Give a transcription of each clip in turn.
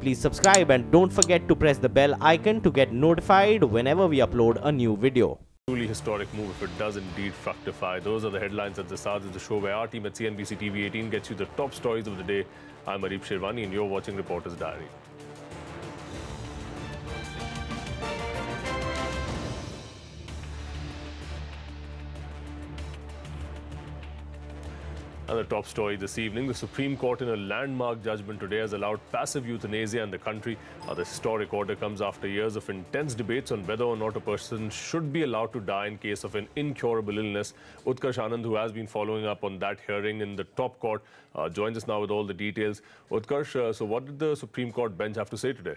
please subscribe and don't forget to press the bell icon to get notified whenever we upload a new video. Truly historic move if it does indeed fructify. Those are the headlines at the start of the show where our team at CNBC TV18 gets you the top stories of the day. I'm Arif Sherwani and you're watching Reporter's Diary. And the top story this evening, the Supreme Court in a landmark judgment today has allowed passive euthanasia in the country. The historic order comes after years of intense debates on whether or not a person should be allowed to die in case of an incurable illness. Utkarsh Anand, who has been following up on that hearing in the top court, joins us now with all the details. Utkarsh, so what did the Supreme Court bench have to say today?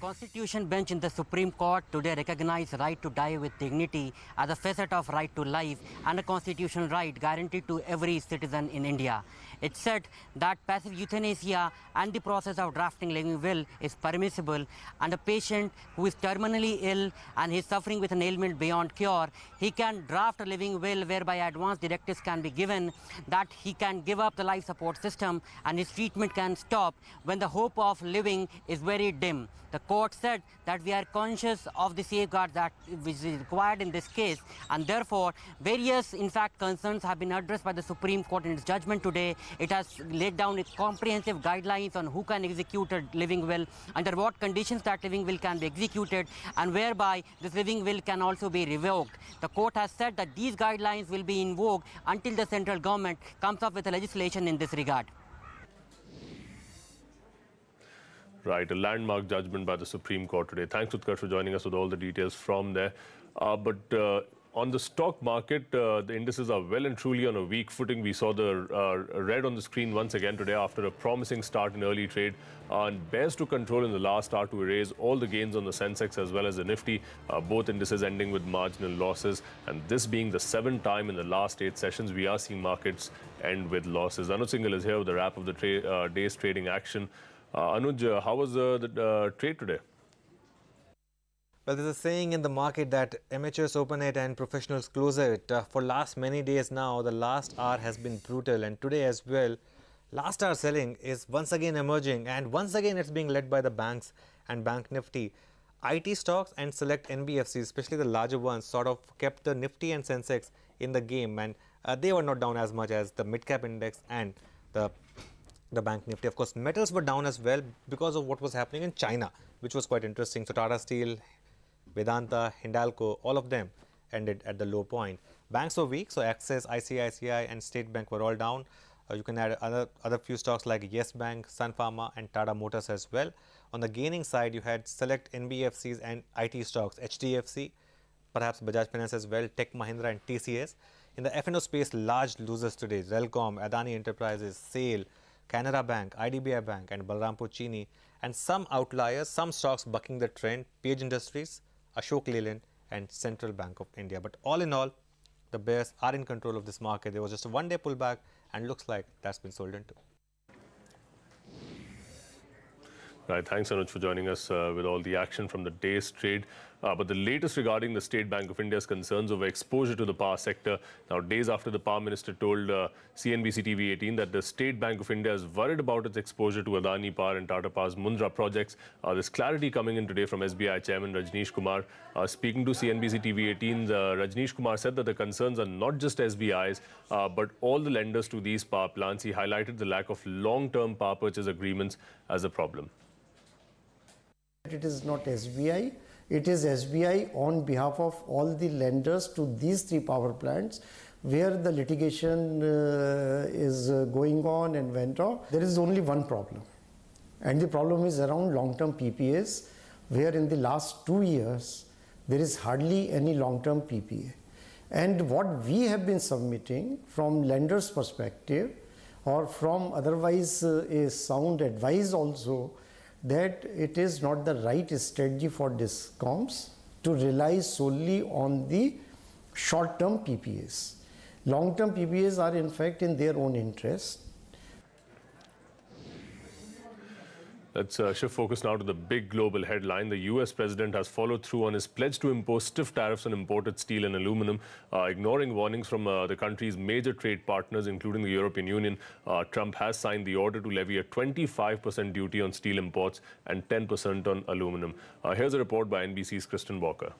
Constitution bench in the Supreme Court today recognized right to die with dignity as a facet of right to life and a constitutional right guaranteed to every citizen in India. It said that passive euthanasia and the process of drafting living will is permissible, and a patient who is terminally ill and is suffering with an ailment beyond cure, he can draft a living will whereby advance directives can be given that he can give up the life support system and his treatment can stop when the hope of living is very dim. The court said that we are conscious of the safeguards that which is required in this case, and therefore various, in fact, concerns have been addressed by the Supreme Court in its judgment today. It has laid down its comprehensive guidelines on who can execute a living will, under what conditions that living will can be executed, and whereby this living will can also be revoked. The court has said that these guidelines will be invoked until the central government comes up with a legislation in this regard. Right, a landmark judgment by the Supreme Court today. Thanks, Utkarsh, for joining us with all the details from there. On the stock market, the indices are well and truly on a weak footing. We saw the red on the screen once again today after a promising start in early trade. And bears took control in the last hour to erase all the gains on the Sensex as well as the Nifty, both indices ending with marginal losses. And this being the 7th time in the last 8 sessions, we are seeing markets end with losses. Anuj Singhal is here with the wrap of the day's trading action. Anuj, how was the trade today? Well, there's a saying in the market that amateurs open it and professionals close it. For last many days now, the last hour has been brutal, and today as well, last hour selling is once again emerging, and once again it's being led by the banks and Bank Nifty. IT stocks and select NBFCs, especially the larger ones, sort of kept the Nifty and Sensex in the game, and they were not down as much as the mid-cap index and the Bank Nifty. Of course, metals were down as well because of what was happening in China, which was quite interesting. So Tata Steel, Vedanta, Hindalco, all of them ended at the low point. Banks were weak, so Axis, ICICI and State Bank were all down. You can add other few stocks like Yes Bank, Sun Pharma and Tata Motors as well. On the gaining side, you had select NBFCs and IT stocks, HDFC, perhaps Bajaj Finance as well, Tech Mahindra and TCS. In the F&O space, large losers today, Relcom, Adani Enterprises, SAIL, Canara Bank, IDBI Bank and Balrampur Chini, and some outliers, some stocks bucking the trend, Page Industries, Ashok Leyland and Central Bank of India. But all in all, the bears are in control of this market. There was just a one-day pullback and looks like that's been sold into. Right, thanks Anuj for joining us with all the action from the day's trade. But the latest regarding the State Bank of India's concerns over exposure to the power sector. Now, days after the Power Minister told CNBC TV18 that the State Bank of India is worried about its exposure to Adani Power and Tata Power's Mundra projects. There's clarity coming in today from SBI Chairman Rajneesh Kumar. Speaking to CNBC TV18, Rajneesh Kumar said that the concerns are not just SBI's, but all the lenders to these power plants. He highlighted the lack of long-term power purchase agreements as a problem. It is not SBI. It is SBI on behalf of all the lenders to these 3 power plants where the litigation is going on and went on. There is only one problem, and the problem is around long-term PPAs, where in the last 2 years there is hardly any long-term PPA. And what we have been submitting from lenders' perspective or from otherwise a sound advice also, that it is not the right strategy for DISCOMs to rely solely on the short-term PPAs. Long-term PPAs are in fact in their own interest. Let's shift focus now to the big global headline. The US president has followed through on his pledge to impose stiff tariffs on imported steel and aluminum, ignoring warnings from the country's major trade partners, including the European Union. Trump has signed the order to levy a 25% duty on steel imports and 10% on aluminum. Here's a report by NBC's Kristen Walker.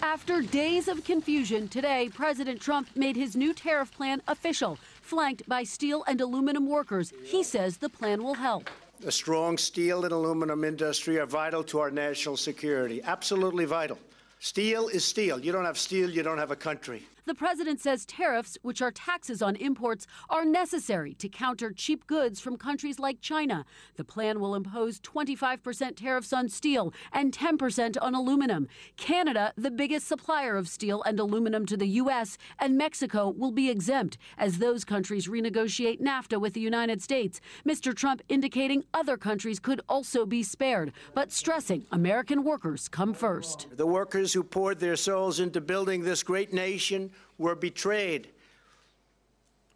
After days of confusion, today, President Trump made his new tariff plan official. Flanked by steel and aluminum workers, he says the plan will help. A strong steel and aluminum industry are vital to our national security, absolutely vital. Steel is steel. You don't have steel, you don't have a country. The president says tariffs, which are taxes on imports, are necessary to counter cheap goods from countries like China. The plan will impose 25% tariffs on steel and 10% on aluminum. Canada, the biggest supplier of steel and aluminum to the U.S., and Mexico will be exempt as those countries renegotiate NAFTA with the United States. Mr. Trump indicating other countries could also be spared, but stressing American workers come first. The workers who poured their souls into building this great nation were betrayed,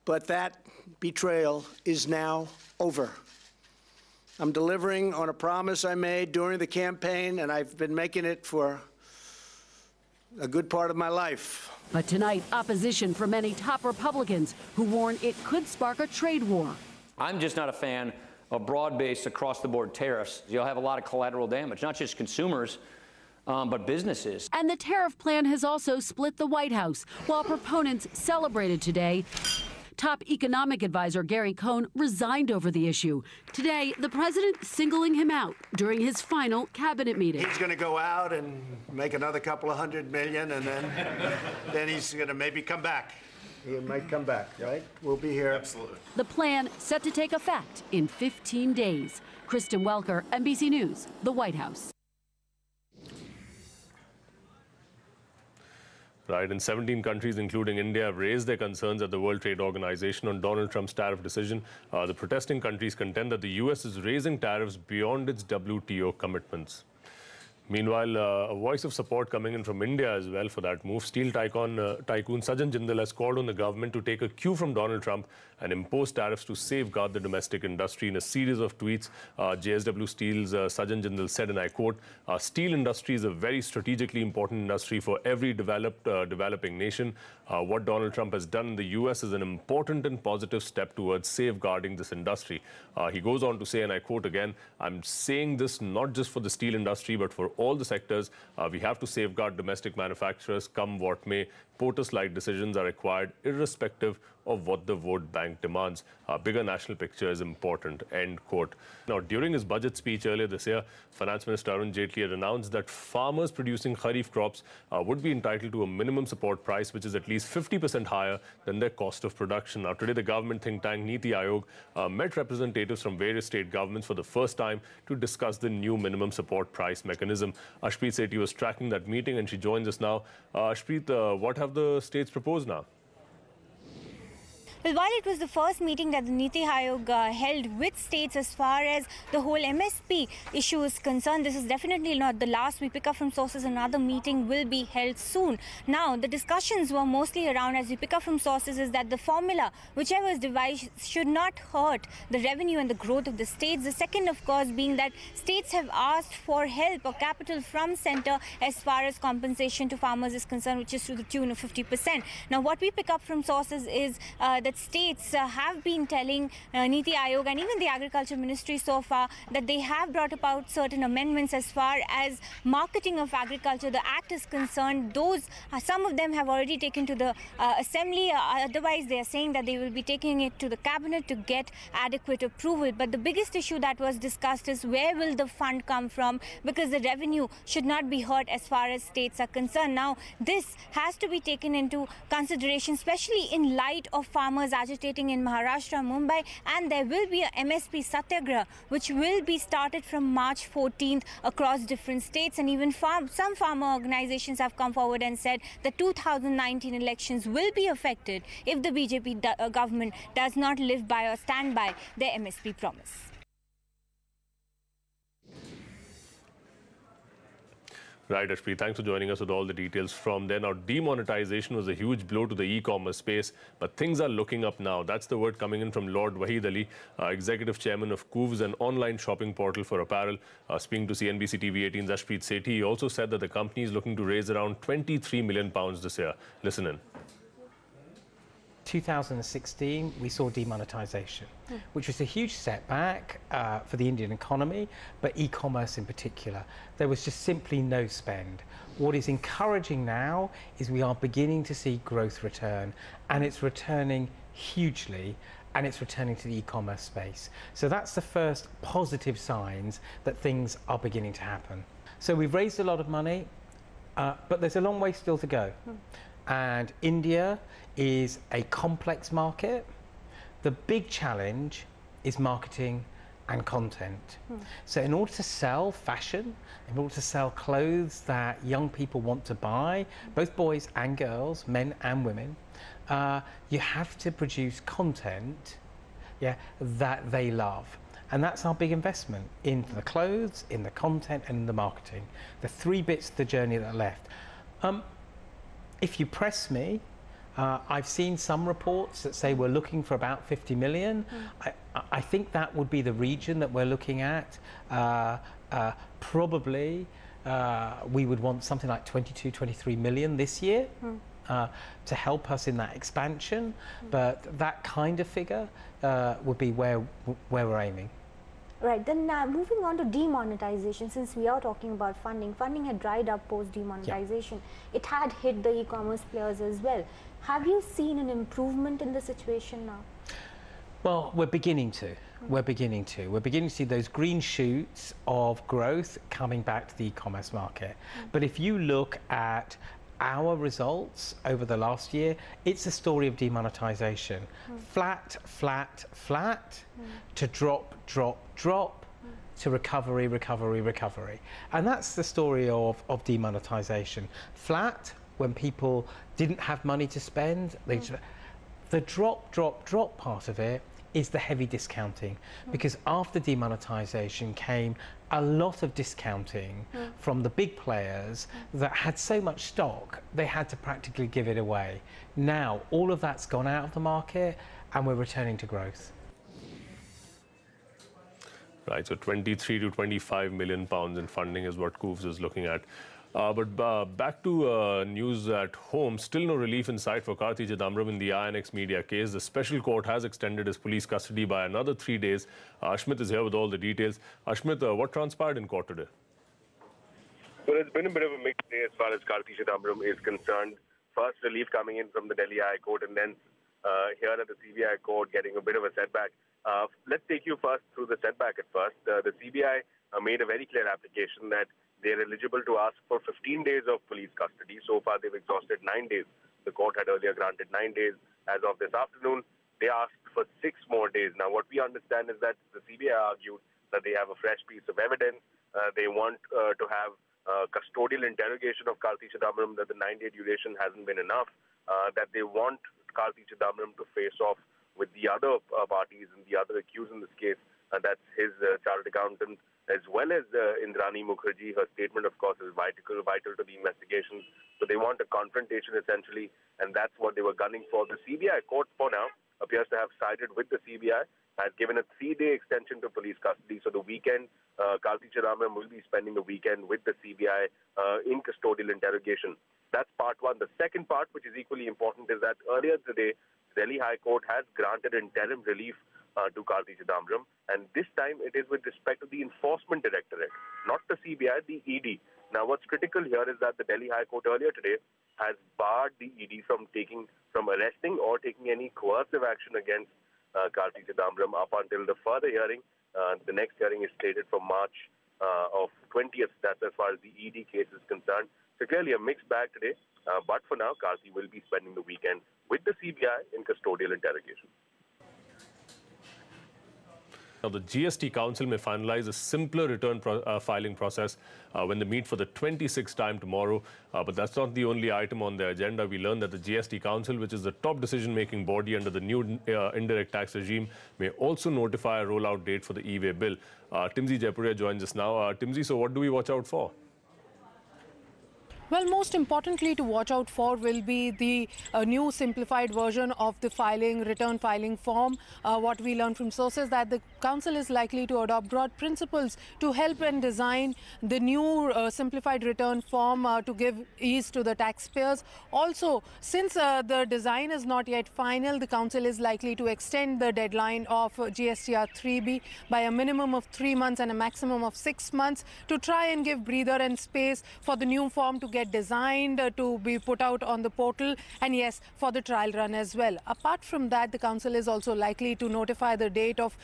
but that betrayal is now over. I'm delivering on a promise I made during the campaign, and I've been making it for a good part of my life. But tonight, opposition from many top Republicans who warn it could spark a trade war. I'm just not a fan of broad-based, across-the-board tariffs. You'll have a lot of collateral damage, not just consumers, but businesses. And the tariff plan has also split the White House. While proponents celebrated today, top economic advisor Gary Cohn resigned over the issue. Today, the president singling him out during his final cabinet meeting. He's going to go out and make another couple of $100 million, and then he's going to maybe come back. He might come back, right? We'll be here. Absolutely. The plan set to take effect in 15 days. Kristen Welker, NBC News, the White House. Right, and 17 countries, including India, have raised their concerns at the World Trade Organization on Donald Trump's tariff decision. The protesting countries contend that the U.S. is raising tariffs beyond its WTO commitments. Meanwhile, a voice of support coming in from India as well for that move. Steel tycoon Sajjan Jindal has called on the government to take a cue from Donald Trump and impose tariffs to safeguard the domestic industry. In a series of tweets, JSW Steel's Sajjan Jindal said, and I quote, "Steel industry is a very strategically important industry for every developing nation. What Donald Trump has done in the U.S. is an important and positive step towards safeguarding this industry." He goes on to say, and I quote again, "I'm saying this not just for the steel industry, but for all the sectors. We have to safeguard domestic manufacturers, come what may. POTUS-like decisions are required, irrespective of what the vote bank demands. A bigger national picture is important," end quote. Now, during his budget speech earlier this year, Finance Minister Arun Jaitley had announced that farmers producing kharif crops would be entitled to a minimum support price, which is at least 50% higher than their cost of production. Now, today, the government think tank Niti Aayog met representatives from various state governments for the first time to discuss the new minimum support price mechanism. Ashpreet Sethi was tracking that meeting, and she joins us now. Ashpreet, what have the states proposed now? Well, while it was the first meeting that the Niti Aayog held with states as far as the whole MSP issue is concerned, this is definitely not the last. We pick up from sources another meeting will be held soon. Now, the discussions were mostly around, as we pick up from sources, is that the formula, whichever is devised, should not hurt the revenue and the growth of the states. The second, of course, being that states have asked for help or capital from centre as far as compensation to farmers is concerned, which is to the tune of 50%. Now, what we pick up from sources is that states have been telling Niti Aayog and even the Agriculture Ministry so far that they have brought about certain amendments as far as marketing of agriculture, the act is concerned. Those, some of them have already taken to the Assembly. Otherwise, they are saying that they will be taking it to the Cabinet to get adequate approval. But the biggest issue that was discussed is where will the fund come from, because the revenue should not be hurt as far as states are concerned. Now, this has to be taken into consideration, especially in light of farmers agitating in Maharashtra, Mumbai, and there will be a MSP Satyagraha which will be started from March 14th across different states, and even some farmer organizations have come forward and said the 2019 elections will be affected if the BJP government does not live by or stand by their MSP promise. Right, Ashpreet, thanks for joining us with all the details from there. Now, demonetization was a huge blow to the e-commerce space, but things are looking up now. That's the word coming in from Lord Wahid Ali, Executive Chairman of Coovs, an online shopping portal for apparel. Speaking to CNBC TV18's Ashpreet Sethi, he also said that the company is looking to raise around £23 million this year. Listen in. 2016, we saw demonetization, which was a huge setback for the Indian economy, but e-commerce in particular. There was just simply no spend. What is encouraging now is we are beginning to see growth return, and it's returning hugely, and it's returning to the e-commerce space. So that's the first positive signs that things are beginning to happen. So we've raised a lot of money, but there's a long way still to go. And India is a complex market. The big challenge is marketing and content. So in order to sell fashion, in order to sell clothes that young people want to buy, both boys and girls, men and women, you have to produce content that they love. And that's our big investment in the clothes, in the content and in the marketing. The three bits of the journey that are left. If you press me, I've seen some reports that say we're looking for about 50 million. I think that would be the region that we're looking at. Probably we would want something like 22, 23 million this year to help us in that expansion. But that kind of figure would be where we're aiming. Right, then moving on to demonetization, since we are talking about funding, funding had dried up post demonetization. Yeah. It had hit the e-commerce players as well. Have you seen an improvement in the situation now? Well, we're beginning to. We're beginning to see those green shoots of growth coming back to the e-commerce market. But if you look at our results over the last year, it's a story of demonetization. Flat, flat, flat, to drop, drop, drop, to recovery, recovery, recovery. And that's the story of demonetization. Flat, when people didn't have money to spend. The drop, drop, drop part of it is the heavy discounting, because after demonetization came a lot of discounting from the big players that had so much stock they had to practically give it away. Now all of that's gone out of the market and we're returning to growth. Right, so 23 to 25 million pounds in funding is what Coovs is looking at. But back to news at home, still no relief in sight for Karthi Chidambaram in the INX media case. The special court has extended his police custody by another 3 days. Ashmit is here with all the details. Ashmit, what transpired in court today? Well, it's been a bit of a mixed day as far as Karthi Chidambaram is concerned. First relief coming in from the Delhi High Court, and then here at the CBI court getting a bit of a setback. Let's take you first through the setback at first. The CBI made a very clear application that they're eligible to ask for 15 days of police custody. So far, they've exhausted 9 days. The court had earlier granted 9 days. As of this afternoon, they asked for 6 more days. Now, what we understand is that the CBI argued that they have a fresh piece of evidence. They want to have custodial interrogation of Karthi Chidambaram, that the 9-day duration hasn't been enough, that they want Karthi Chidambaram to face off with the other parties and the other accused in this case. That's his chartered accountant, as well as Indrani Mukherjee. Her statement, of course, is vital to the investigations. So they want a confrontation, essentially, and that's what they were gunning for. The CBI court, for now, appears to have sided with the CBI, has given a 3-day extension to police custody. So the weekend, Karthi Chidambaram will be spending the weekend with the CBI in custodial interrogation. That's part one. The second part, which is equally important, is that earlier today, Delhi High Court has granted interim relief to Karthi Chidambaram, and this time it is with respect to the Enforcement Directorate, not the CBI, the ED. Now, what's critical here is that the Delhi High Court earlier today has barred the ED from arresting or taking any coercive action against Karthi Chidambaram up until the further hearing. The next hearing is slated for March of 20th. That's as far as the ED case is concerned. So clearly a mixed bag today, but for now, Karthi will be spending the weekend with the CBI in custodial interrogation. Now, the GST Council may finalize a simpler return filing process when they meet for the 26th time tomorrow. But that's not the only item on their agenda. We learned that the GST Council, which is the top decision-making body under the new indirect tax regime, may also notify a rollout date for the e-way bill. Timsy Jaipuria joins us now. Timsy, so what do we watch out for? Well, most importantly to watch out for will be the new simplified version of the return filing form. What we learned from sources that the Council is likely to adopt broad principles to help and design the new simplified return form to give ease to the taxpayers. Also, since the design is not yet final, the Council is likely to extend the deadline of GSTR 3B by a minimum of 3 months and a maximum of 6 months to try and give breather and space for the new form to get designed, to be put out on the portal, and yes, for the trial run as well. Apart from that, the Council is also likely to notify the date of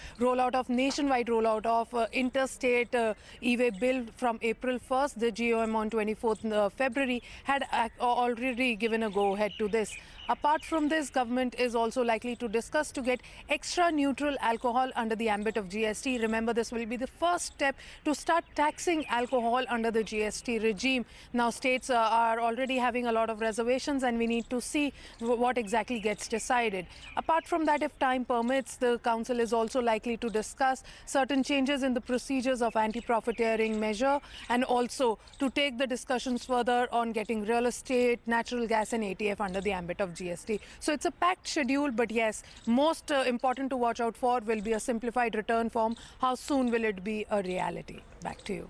nationwide rollout of interstate e-way bill from April 1st. The GOM on 24th February had already given a go-ahead to this. Apart from this, government is also likely to discuss to get extra neutral alcohol under the ambit of GST. Remember, this will be the first step to start taxing alcohol under the GST regime. Now, states are already having a lot of reservations, and we need to see what exactly gets decided. Apart from that, if time permits, the Council is also likely to discuss certain changes in the procedures of anti-profiteering measure, and also to take the discussions further on getting real estate, natural gas and ATF under the ambit of GST. So it's a packed schedule, but yes, most important to watch out for will be a simplified return form. How soon will it be a reality? Back to you.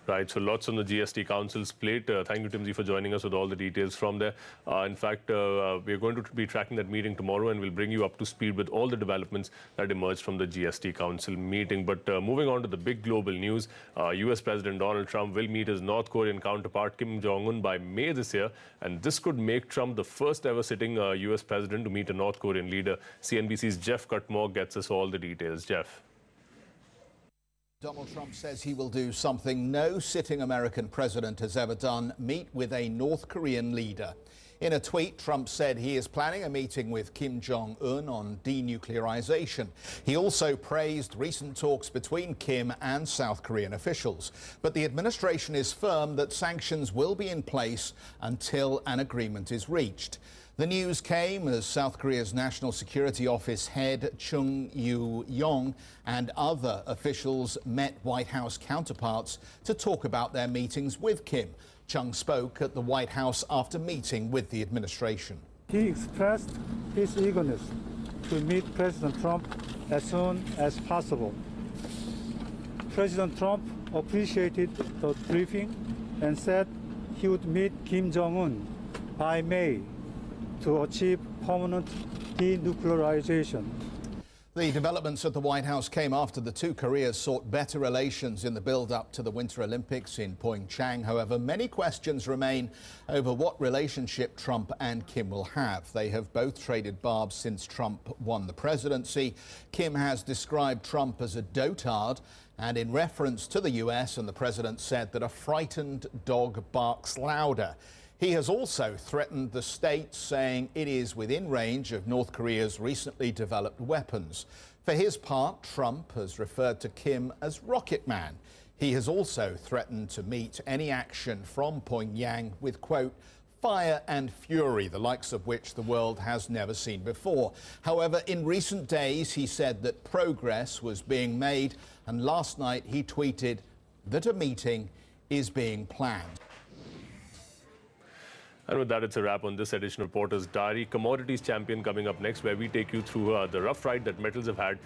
Right, so lots on the GST Council's plate. Thank you, Timsy, for joining us with all the details from there. In fact, we're going to be tracking that meeting tomorrow, and we'll bring you up to speed with all the developments that emerged from the GST Council meeting. But moving on to the big global news, US President Donald Trump will meet his North Korean counterpart Kim Jong-un by May this year, and this could make Trump the first ever sitting US president to meet a North Korean leader. CNBC's Jeff Cutmore gets us all the details. Jeff. Donald Trump says he will do something no sitting American president has ever done, meet with a North Korean leader. In a tweet, Trump said he is planning a meeting with Kim Jong-un on denuclearization. He also praised recent talks between Kim and South Korean officials. But the administration is firm that sanctions will be in place until an agreement is reached. The news came as South Korea's National Security Office head Chung Yu-yong and other officials met White House counterparts to talk about their meetings with Kim. Chung spoke at the White House after meeting with the administration. He expressed his eagerness to meet President Trump as soon as possible. President Trump appreciated the briefing and said he would meet Kim Jong-un by May to achieve permanent denuclearization. The developments at the White House came after the two Koreas sought better relations in the build-up to the Winter Olympics in Pyeongchang. However, many questions remain over what relationship Trump and Kim will have. They have both traded barbs since Trump won the presidency. Kim has described Trump as a dotard, and in reference to the US, and the president said that a frightened dog barks louder. He has also threatened the states, saying it is within range of North Korea's recently developed weapons. For his part, Trump has referred to Kim as Rocket Man. He has also threatened to meet any action from Pyongyang with, quote, fire and fury, the likes of which the world has never seen before. However, in recent days, he said that progress was being made, and last night he tweeted that a meeting is being planned. And with that, it's a wrap on this edition of Reporter's Diary. Commodities Champion coming up next, where we take you through the rough ride that metals have had